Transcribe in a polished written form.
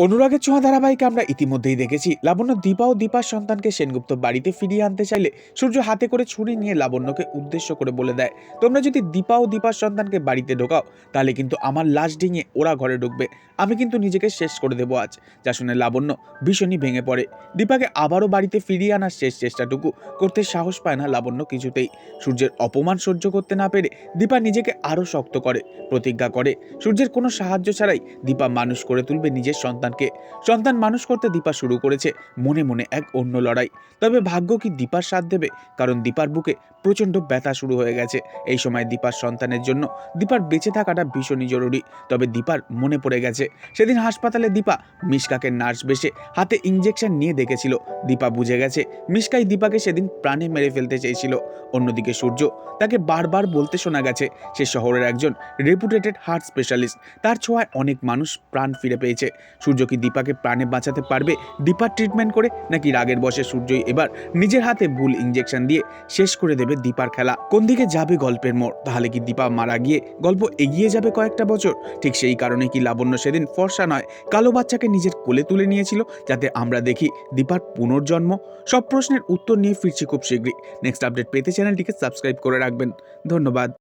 অনুরাগের ছোঁয়া ধারাবাহিকে আমরা ইতিমধ্যেই দেখেছি লাবণ্য দীপা ও দীপার সন্তানকে সেনগুপ্ত বাড়িতে ফিরিয়ে আনতে চাইলে সূর্য হাতে করে ছুরি নিয়ে লাবণ্যকে উদ্দেশ্য করে বলে দেয়, তোমরা যদি দীপা ও দীপার সন্তানকে বাড়িতে ঢোকাও তাহলে কিন্তু আমার লাশ ডিঙিয়ে ওরা ঘরে ঢুকবে, আমি কিন্তু নিজেকে শেষ করে দেবো আজ। যা শুনে লাবণ্য ভীষণই ভেঙে পড়ে। দীপাকে আবারও বাড়িতে ফিরিয়ে আনার শেষ চেষ্টাটুকু করতে সাহস পায় না লাবণ্য কিছুতেই। সূর্যের অপমান সহ্য করতে না পেরে দীপা নিজেকে আরও শক্ত করে, প্রতিজ্ঞা করে সূর্যের কোনো সাহায্য ছাড়াই দীপা মানুষ করে তুলবে নিজের সন্তান মানুষ করতে দীপা শুরু করেছে মনে মনে এক অন্য লড়াই। তবে ভাগ্য কি দীপার সাথ দেবে? কারণ দীপার বুকে প্রচণ্ড ব্যথা শুরু হয়ে গেছে। এই সময় দীপার সন্তানের জন্য দীপার বেঁচে থাকাটা ভীষণই জরুরি। তবে দীপার মনে পড়ে গেছে সেদিন হাসপাতালে দীপা মিশকাকে নার্স বেশে হাতে ইঞ্জেকশন নিয়ে দেখেছিল। দীপা বুঝে গেছে মিশকাই দীপাকে সেদিন প্রাণে মেরে ফেলতে চেয়েছিল। অন্যদিকে সূর্য, তাকে বারবার বলতে শোনা গেছে সে শহরের একজন রেপুটেটেড হার্ট স্পেশালিস্ট, তার ছোঁয়ায় অনেক মানুষ প্রাণ ফিরে পেয়েছে। সূর্য কি দীপাকে প্রাণে বাঁচাতে পারবে দীপার ট্রিটমেন্ট করে, নাকি রাগের বশে সূর্যই এবার নিজের হাতে ভুল ইঞ্জেকশন দিয়ে শেষ করে দেবে দীপার খেলা? কোন দিকে যাবে গল্পের মোড়? তাহলে কি দীপা মারা গিয়ে গল্প এগিয়ে যাবে কয়েকটা বছর? ঠিক সেই কারণে কি লাবণ্য সেদিন ফর্সা নয় কালো বাচ্চাকে নিজের কোলে তুলে নিয়েছিল, যাতে আমরা দেখি দীপার পুনর্জন্ম? সব প্রশ্নের উত্তর নিয়ে ফিরছি খুব শীঘ্রই। নেক্সট আপডেট পেতে চ্যানেলটিকে সাবস্ক্রাইব করে রাখবেন। ধন্যবাদ।